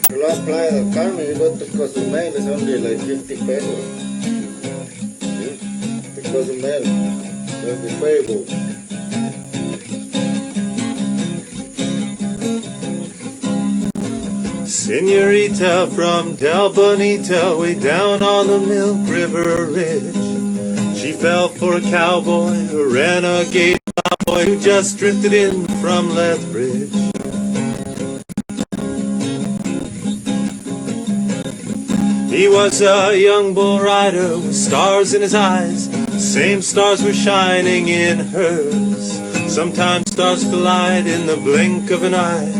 The last Playa del Carmen, you go to Cozumel, it's only like 50 pesos. Yeah? The Cozumel, that's the ferry boat. Senorita from Del Bonita, way down on the Milk River Ridge. She fell for a cowboy, a renegade cowboy who just drifted in from Lethbridge. He was a young bull rider with stars in his eyes. The same stars were shining in hers. Sometimes stars collide in the blink of an eye,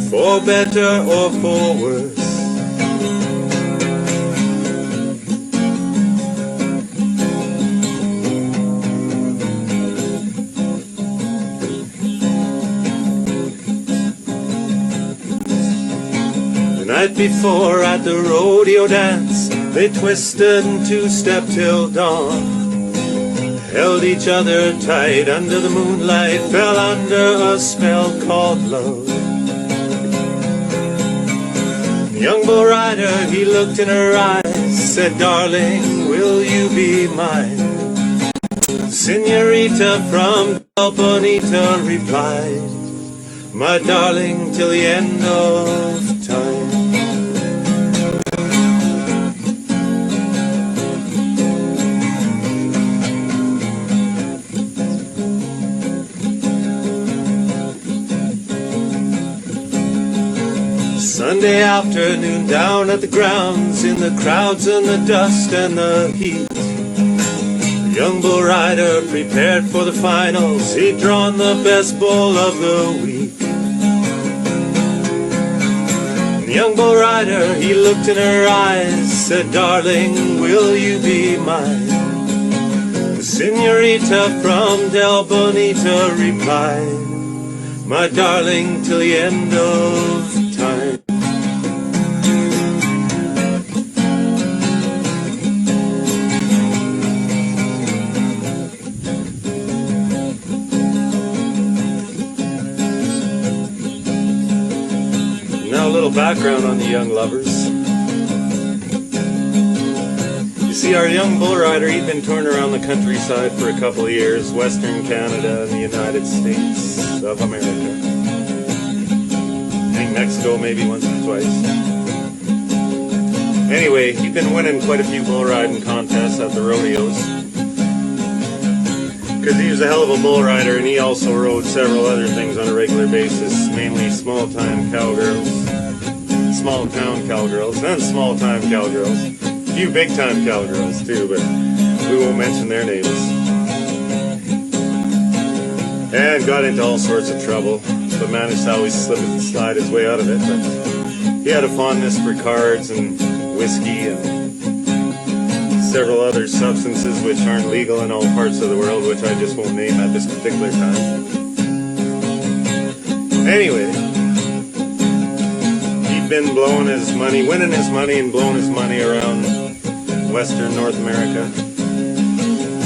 for better or for worse. The night before at the rodeo dance, they twisted and two-stepped till dawn. Held each other tight under the moonlight, fell under a spell called love. The young bull rider, he looked in her eyes, said, "Darling, will you be mine?" Senorita from Del Bonita replied, "My darling, till the end of time." Sunday afternoon down at the grounds, in the crowds and the dust and the heat, the young bull rider prepared for the finals. He'd drawn the best bull of the week. The young bull rider, he looked in her eyes, said, "Darling, will you be mine?" The Senorita from Del Bonita replied, "My darling, till the end of time." Now a little background on the young lovers. You see, our young bull rider, he'd been touring around the countryside for a couple of years, Western Canada and the United States of America. I think Mexico maybe once or twice. Anyway, he'd been winning quite a few bull riding contests at the rodeos, because he was a hell of a bull rider, and he also rode several other things on a regular basis, mainly small-time cowgirls, small-town cowgirls, and small-time cowgirls. A few big-time cowgirls, too, but we won't mention their names. And got into all sorts of trouble, but managed to always slide his way out of it. But he had a fondness for cards and whiskey and several other substances which aren't legal in all parts of the world, which I just won't name at this particular time. Anyway, he'd been blowing his money, winning his money and blowing his money around Western North America.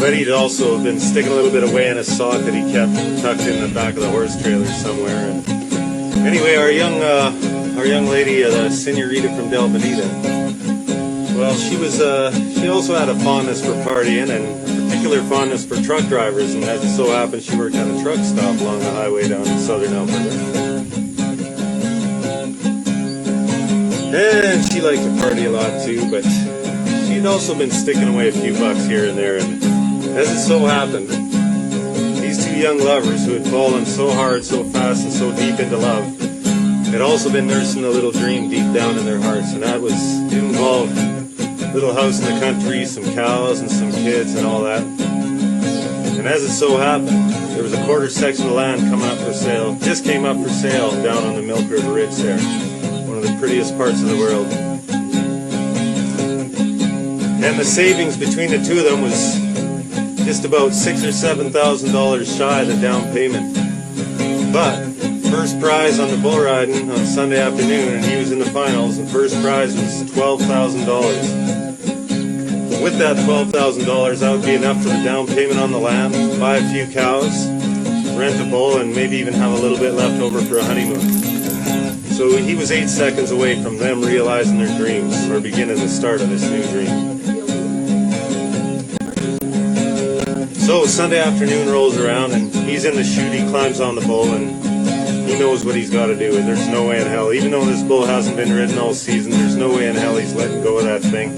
But he'd also been sticking a little bit away in a sock that he kept tucked in the back of the horse trailer somewhere. And anyway, our young lady, the Senorita from Del Bonita, well, she also had a fondness for partying and a particular fondness for truck drivers, and as it so happened, she worked at a truck stop along the highway down in southern Alberta. And she liked to party a lot too, but she'd also been sticking away a few bucks here and there, and as it so happened, these two young lovers who had fallen so hard, so fast, and so deep into love had also been nursing a little dream deep down in their hearts, and it involved a little house in the country, some cows and some kids and all that. And as it so happened, there was a quarter section of land coming up for sale, just came up for sale down on the Milk River Ridge there, one of the prettiest parts of the world. And the savings between the two of them was just about $6,000 or $7,000 shy of the down payment. But first prize on the bull riding on Sunday afternoon, and he was in the finals, and first prize was $12,000. With that $12,000, that would be enough for the down payment on the land, buy a few cows, rent a bull, and maybe even have a little bit left over for a honeymoon. So he was 8 seconds away from them realizing their dreams, or beginning the start of this new dream. So Sunday afternoon rolls around and he's in the chute. He climbs on the bull and he knows what he's got to do, and there's no way in hell, even though this bull hasn't been ridden all season, there's no way in hell he's letting go of that thing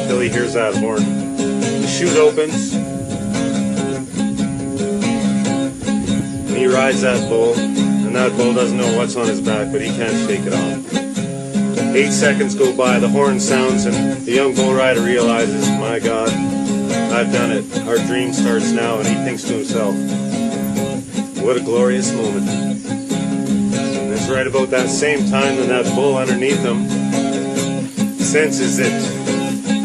till he hears that horn. The chute opens and he rides that bull, and that bull doesn't know what's on his back, but he can't shake it off. 8 seconds go by, the horn sounds, and the young bull rider realizes, my God, I've done it. Our dream starts now, and he thinks to himself, what a glorious moment. And it's right about that same time that that bull underneath him senses that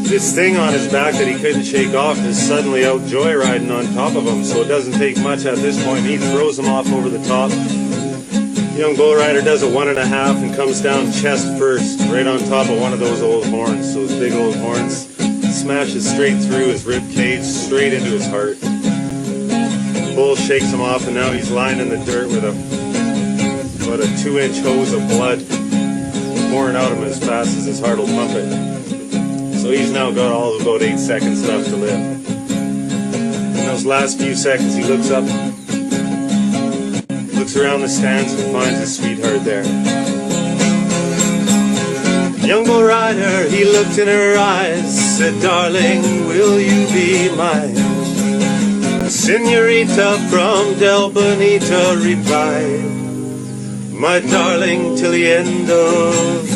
this thing on his back that he couldn't shake off is suddenly out joyriding on top of him. So it doesn't take much at this point. He throws him off over the top. The young bull rider does a 1.5 and comes down chest first, right on top of one of those old horns, those big old horns. Smashes straight through his rib cage, straight into his heart. The bull shakes him off, and now he's lying in the dirt with about a 2-inch hose of blood pouring out of him as fast as his heart will pump it. So he's now got all of about 8 seconds left to live. In those last few seconds, he looks up, looks around the stands, and finds his sweetheart there. Young bull rider, he looked in her eyes, said, darling, will you be mine? Senorita from Bonita replied, my darling, till the end of